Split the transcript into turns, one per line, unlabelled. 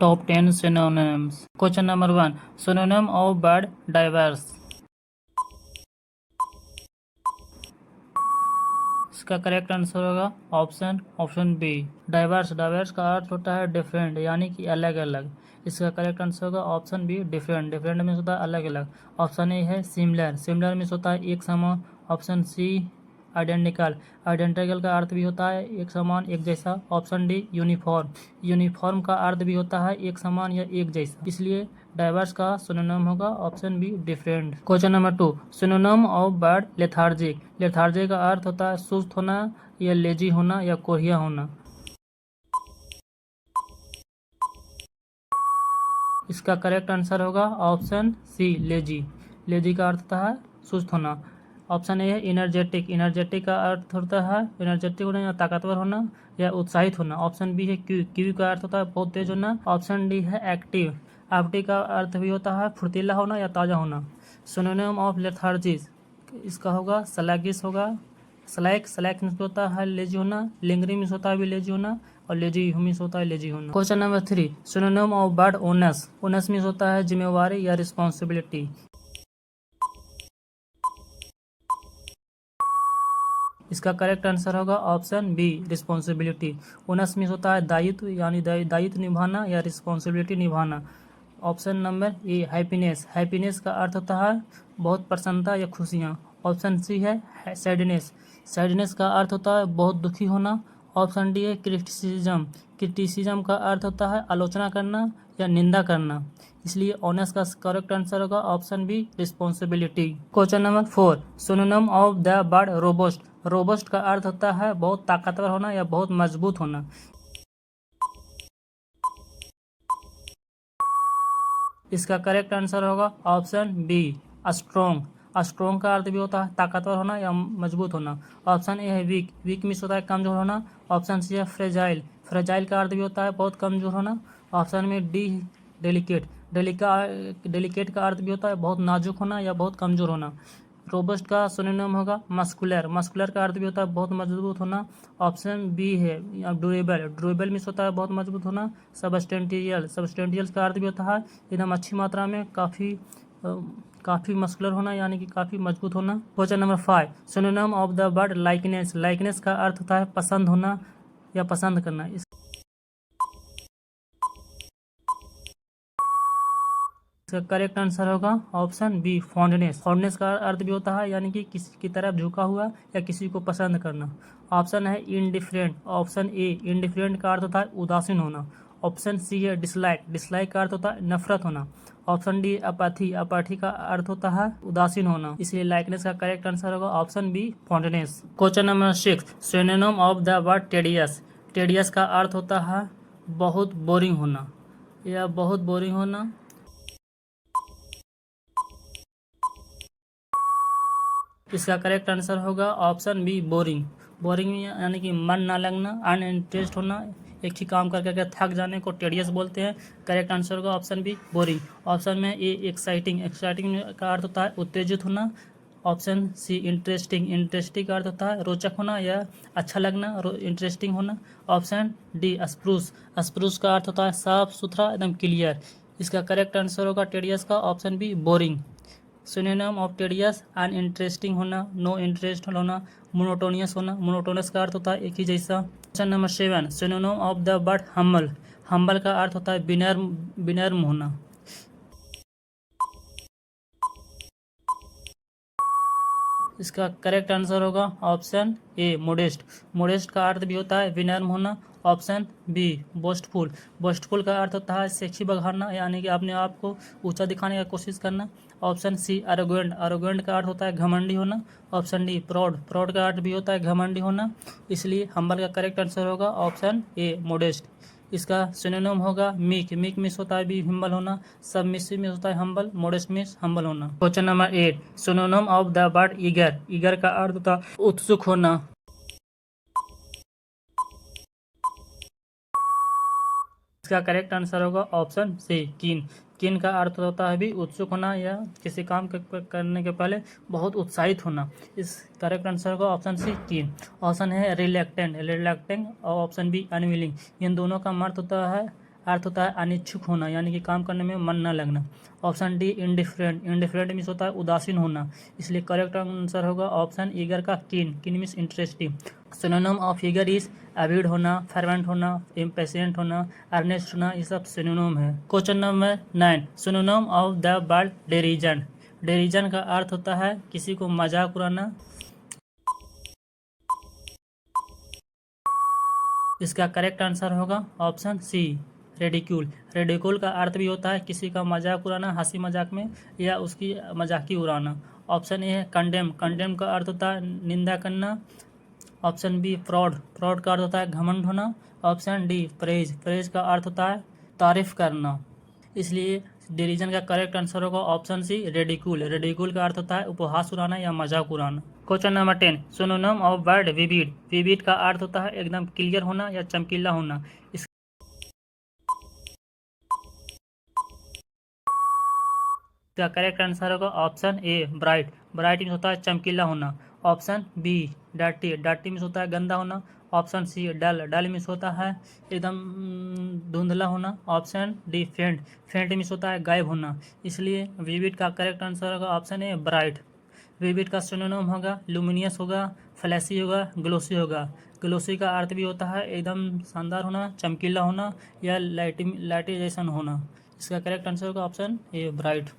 Top 10 synonyms. Question number 1. Synonym of bad, diverse. इसका correct answer होगा option B diverse. Diverse का अर्थ होता है डिफरेंट, यानी कि अलग अलग। इसका करेक्ट आंसर होगा option be different. Different means होता है अलग अलग। ऑप्शन ए है सिमिलर। सिमिलर मीन्स होता है एक समान। Option C identical. आइडेंटिकल का अर्थ भी होता है एक समान, एक जैसा। Option D uniform. यूनिफॉर्म का अर्थ भी होता है एक समान या एक जैसा, इसलिए डाइवर्स का सिनोनिम होगा option be different. Question number 2, synonym of word lethargic. Lethargic का अर्थ होता है सुस्त होना या लेजी होना या कोढ़िया होना। इसका करेक्ट आंसर होगा ऑप्शन सी लेजी। लेजी का अर्थ होता है सुस्त होना। ऑप्शन ए है इनर्जेटिक। इनर्जेटिक का अर्थ होता है एनर्जेटिक होना या ताकतवर होना या उत्साहित होना। ऑप्शन बी है क्यू। क्यू का अर्थ होता है बहुत तेज होना। ऑप्शन डी है एक्टिव। एक्टिव का अर्थ भी होता है फुर्तीला होना या ताज़ा होना। सिनोनिम ऑफ लेथार्जिस इसका होगा स्लैगिश होगा। स्लैक मीन्स होता है लेजी होना। लिंगरी मीन्स होता है भी लेजी होना और लेजी मीन्स होता है लेजी होना। Question number 3, synonym of word onus. Onus means होता है जिम्मेवारी या रिस्पॉन्सिबिलिटी। इसका करेक्ट आंसर होगा option B responsibility. Onus means होता है दायित्व, यानी दायित्व निभाना या रिस्पॉन्सिबिलिटी निभाना। Option number A happiness. Happiness का अर्थ होता है बहुत प्रसन्नता या खुशियाँ। ऑप्शन सी है सैडनेस। सैडनेस का अर्थ होता है बहुत दुखी होना। ऑप्शन डी है क्रिटिसिज्म। क्रिटिसिज्म का अर्थ होता है आलोचना करना या निंदा करना, इसलिए ऑनर्स का करेक्ट आंसर होगा option B responsibility. Question number 4, synonym of the word robust. Robust का अर्थ होता है बहुत ताकतवर होना या बहुत मजबूत होना। इसका करेक्ट आंसर होगा ऑप्शन बी स्ट्रॉन्ग। स्ट्रॉन्ग का अर्थ भी होता है ताकतवर होना या मजबूत होना। ऑप्शन ए है वीक। वीक मीन्स होता है कमजोर होना। ऑप्शन सी है फ्रेजाइल। फ्रेजाइल का अर्थ भी होता है बहुत कमजोर होना। ऑप्शन में डी डेलिकेट। डेलिकेट का अर्थ भी होता है बहुत नाजुक होना या बहुत कमजोर होना। रोबस्ट का सिनोनिम होगा मस्कुलर। मस्कुलर का अर्थ भी होता है बहुत मजबूत होना। ऑप्शन बी है ड्यूरेबल। ड्यूरेबल मीन्स होता है बहुत मजबूत होना। सबस्टेंटियल। सबस्टेंटियल का अर्थ भी होता है एकदम अच्छी मात्रा में काफ़ी मस्कुलर होना, यानी कि काफ़ी मजबूत होना। Question number 5, synonym of the word likeness. Likeness का अर्थ होता है पसंद होना या पसंद करना। इसका करेक्ट आंसर होगा ऑप्शन बी फॉन्डनेस। फॉन्डनेस का अर्थ भी होता है यानी कि किसी की तरफ झुका हुआ या किसी को पसंद करना। ऑप्शन है इनडिफरेंट। ऑप्शन ए इनडिफरेंट का अर्थ होता है उदासीन होना। ऑप्शन सी है डिसलाइक। डिसलाइक का अर्थ होता है नफरत होना। Option D apathy. अपैथी का अर्थ होता है उदासीन होना, इसलिए लाइकनेस का करेक्ट आंसर होगा option B fondness. Question number 6, synonym of the word tedious. Tedious का अर्थ होता है बहुत बोरिंग होना या बहुत बोरिंग होना। इसका करेक्ट आंसर होगा ऑप्शन बी बोरिंग। बोरिंग यानी कि मन ना लगना, अनइंटरेस्ट होना, एक ही काम कर करके थक जाने को टेडियस बोलते हैं। करेक्ट आंसर होगा ऑप्शन बी बोरिंग। ऑप्शन में ए एक्साइटिंग। एक्साइटिंग का अर्थ होता है उत्तेजित होना। Option C interesting. इंटरेस्टिंग का अर्थ होता है रोचक होना या अच्छा लगना, इंटरेस्टिंग होना। Option D spruce. स्प्रूस का अर्थ होता है साफ सुथरा एकदम क्लियर। इसका करेक्ट आंसर होगा टेडियस का option be boring. Synonym of tedious uninteresting होना, नो इंटरेस्ट होना, मोनोटोनियस होना। मोनोटोनियस का अर्थ होता है एक ही जैसा। Question number 7, synonym of the word humble. Humble का अर्थ होता है विनम्र होना। इसका करेक्ट आंसर होगा ऑप्शन ए मोडेस्ट। मोडेस्ट का अर्थ भी होता है विनम्र होना। Option B boastful. बोस्टफुल का अर्थ होता है सेक्सी बघाड़ना, यानी कि अपने आप को ऊंचा दिखाने की कोशिश करना। Option C arrogant. एरोगेंट का अर्थ होता है घमंडी होना। Option D proud. प्राउड का अर्थ भी होता है घमंडी होना, इसलिए हम्बल का करेक्ट आंसर होगा ऑप्शन ए मोडेस्ट। इसका सिनोनिम होगा मीक। मीक मिस होता है भी हम्बल होना। सबमिसिव मिस होता है हम्बल। मॉडेस्ट मिस हम्बल होना। Question number 8, synonym of the word eager. Eager का अर्थ होता है उत्सुक होना। इसका करेक्ट आंसर होगा ऑप्शन सी कीन। कीन का अर्थ होता है भी उत्सुक होना या किसी काम करने के पहले बहुत उत्साहित होना। इस करेक्ट आंसर होगा ऑप्शन सी कीन। ऑप्शन है रिलैक्टेंट। रिलैक्टेंट और ऑप्शन बी अनविलिंग। इन दोनों का अर्थ होता है अर्थ होता है अनिच्छुक होना, यानी कि काम करने में मन न लगना। Option D indifferent, indifferent means होता है उदासीन होना, इसलिए करेक्ट आंसर होगा ऑप्शन ईगर का keen, keen means interesting. Synonym of eager is avid होना, फर्वेंट होना, इम्पेशेंट होना, अर्नेस्ट होना, ये सब सिनोनिम है। Question number 9, synonym of the word derision. Derision का अर्थ होता है किसी को मजाक उड़ाना। इसका करेक्ट आंसर होगा ऑप्शन सी रेडिक्यूल। रेडिक्यूल का अर्थ भी होता है किसी का मजाक उड़ाना हंसी मजाक में या उसकी मजाकी उड़ाना। ऑप्शन ए है कंडेम, कंडेम का अर्थ होता है निंदा करना। ऑप्शन बी फ्रॉड, फ्रॉड का अर्थ होता है घमंड होना। ऑप्शन डी प्रेज, प्रेज का अर्थ होता है तारीफ करना। इसलिए डेरिजन का करेक्ट आंसर होगा ऑप्शन सी रेडिक्यूल। रेडिक्यूल का अर्थ होता है उपहास उड़ाना या मजाक उड़ाना। Question number 10, synonym of word vivid. Vivid का अर्थ होता है एकदम क्लियर होना या चमकीला होना। इसका करेक्ट आंसर होगा option a bright. Bright means होता है चमकीला होना। Option be dirty, dirty means होता है गंदा होना। ऑप्शन सी डल, डल मीन्स होता है एकदम धुंधला होना। ऑप्शन डी फेंट, फेंट मीन्स होता है गायब होना। इसलिए विविड का करेक्ट आंसर होगा ऑप्शन ए ब्राइट। विविड का सिनोनिम होगा लुमिनियस होगा, फ्लैशी होगा, ग्लोसी होगा। ग्लोसी का अर्थ भी होता है एकदम शानदार होना, चमकीला होना या लाइटिजाइजेशन होना। इसका करेक्ट आंसर होगा ऑप्शन ए ब्राइट।